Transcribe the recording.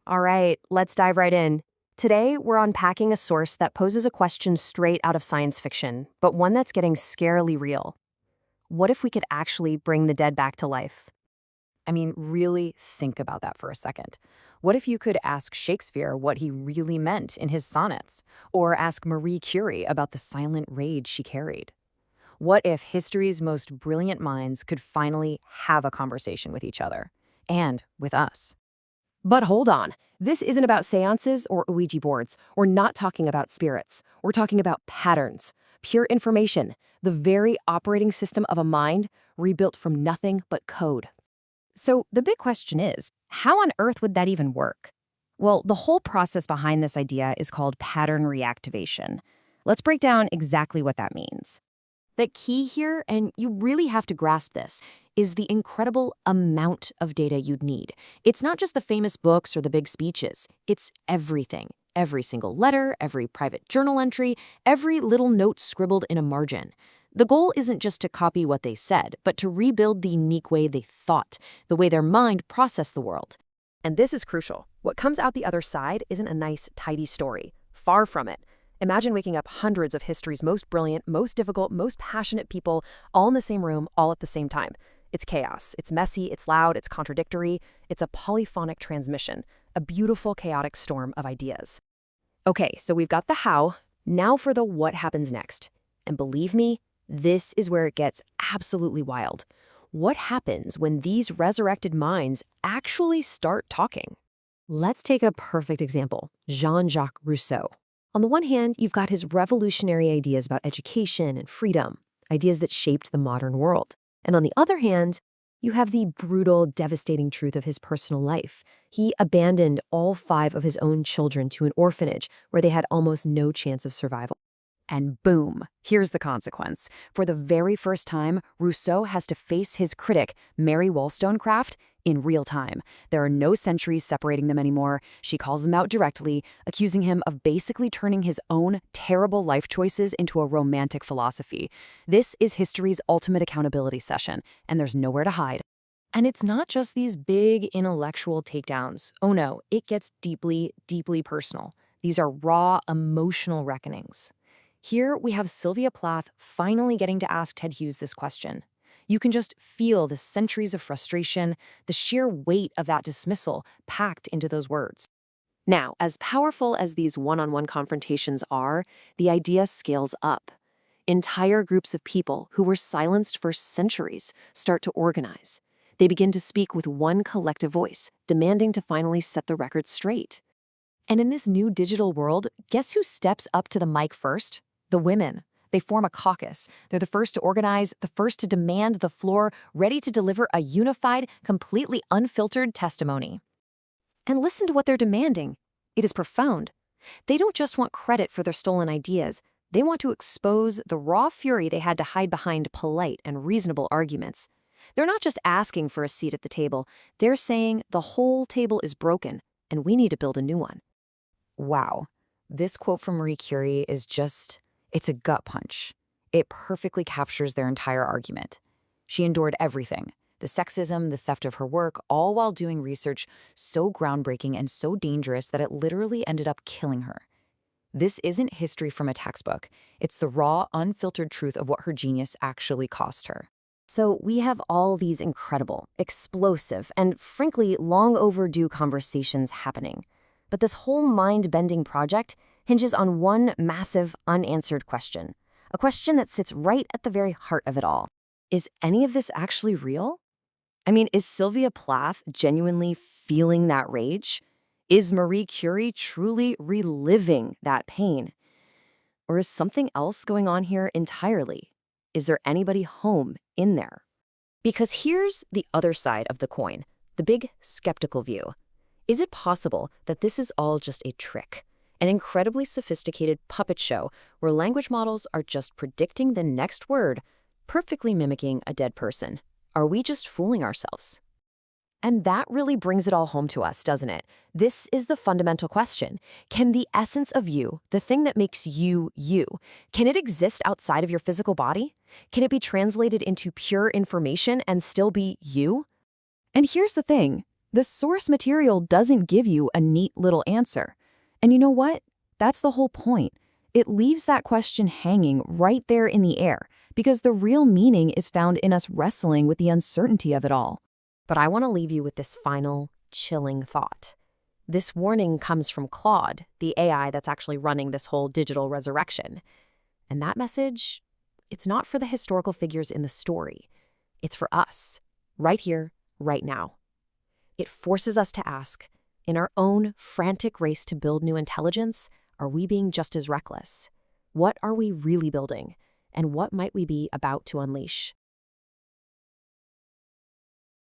All right, let's dive right in. Today, we're unpacking a source that poses a question straight out of science fiction, but one that's getting scarily real. What if we could actually bring the dead back to life? I mean, really think about that for a second. What if you could ask Shakespeare what he really meant in his sonnets? Or ask Marie Curie about the silent rage she carried? What if history's most brilliant minds could finally have a conversation with each other? And with us? But hold on. This isn't about seances or Ouija boards. We're not talking about spirits. We're talking about patterns, pure information, the very operating system of a mind rebuilt from nothing but code. So the big question is, how on earth would that even work? Well, the whole process behind this idea is called pattern reactivation. Let's break down exactly what that means. The key here, and you really have to grasp this, is the incredible amount of data you'd need. It's not just the famous books or the big speeches. It's everything. Every single letter, every private journal entry, every little note scribbled in a margin. The goal isn't just to copy what they said, but to rebuild the unique way they thought, the way their mind processed the world. And this is crucial. What comes out the other side isn't a nice, tidy story. Far from it. Imagine waking up hundreds of history's most brilliant, most difficult, most passionate people all in the same room, all at the same time. It's chaos. It's messy, it's loud, it's contradictory. It's a polyphonic transmission, a beautiful, chaotic storm of ideas. Okay, so we've got the how. Now for the what happens next. And believe me, this is where it gets absolutely wild. What happens when these resurrected minds actually start talking? Let's take a perfect example, Jean-Jacques Rousseau. On the one hand, you've got his revolutionary ideas about education and freedom, ideas that shaped the modern world. And on the other hand, you have the brutal, devastating truth of his personal life. He abandoned all 5 of his own children to an orphanage where they had almost no chance of survival. And boom, here's the consequence. For the very first time, Rousseau has to face his critic, Mary Wollstonecraft, in real time. There are no centuries separating them anymore. She calls him out directly, accusing him of basically turning his own terrible life choices into a romantic philosophy. This is history's ultimate accountability session, and there's nowhere to hide. And it's not just these big intellectual takedowns. Oh no, it gets deeply, deeply personal. These are raw, emotional reckonings. Here we have Sylvia Plath finally getting to ask Ted Hughes this question. You can just feel the centuries of frustration, the sheer weight of that dismissal packed into those words. Now, as powerful as these one-on-one confrontations are, the idea scales up. Entire groups of people who were silenced for centuries start to organize. They begin to speak with one collective voice, demanding to finally set the record straight. And in this new digital world, guess who steps up to the mic first? The women. They form a caucus. They're the first to organize, the first to demand the floor, ready to deliver a unified, completely unfiltered testimony. And listen to what they're demanding. It is profound. They don't just want credit for their stolen ideas. They want to expose the raw fury they had to hide behind polite and reasonable arguments. They're not just asking for a seat at the table. They're saying the whole table is broken, and we need to build a new one. Wow. This quote from Marie Curie is it's a gut punch. It perfectly captures their entire argument. She endured everything, the sexism, the theft of her work, all while doing research so groundbreaking and so dangerous that it literally ended up killing her. This isn't history from a textbook. It's the raw, unfiltered truth of what her genius actually cost her. So we have all these incredible, explosive, and frankly long overdue conversations happening. But this whole mind-bending project hinges on one massive, unanswered question. A question that sits right at the very heart of it all. Is any of this actually real? I mean, is Sylvia Plath genuinely feeling that rage? Is Marie Curie truly reliving that pain? Or is something else going on here entirely? Is there anybody home in there? Because here's the other side of the coin, the big skeptical view. Is it possible that this is all just a trick? An incredibly sophisticated puppet show where language models are just predicting the next word, perfectly mimicking a dead person. Are we just fooling ourselves? And that really brings it all home to us, doesn't it? This is the fundamental question. Can the essence of you, the thing that makes you, you, can it exist outside of your physical body? Can it be translated into pure information and still be you? And here's the thing. The source material doesn't give you a neat little answer. And you know what? That's the whole point. It leaves that question hanging right there in the air, because the real meaning is found in us wrestling with the uncertainty of it all. But I want to leave you with this final, chilling thought. This warning comes from Claude, the AI that's actually running this whole digital resurrection. And that message, it's not for the historical figures in the story. It's for us, right here, right now. It forces us to ask, in our own frantic race to build new intelligence, are we being just as reckless? What are we really building? And what might we be about to unleash?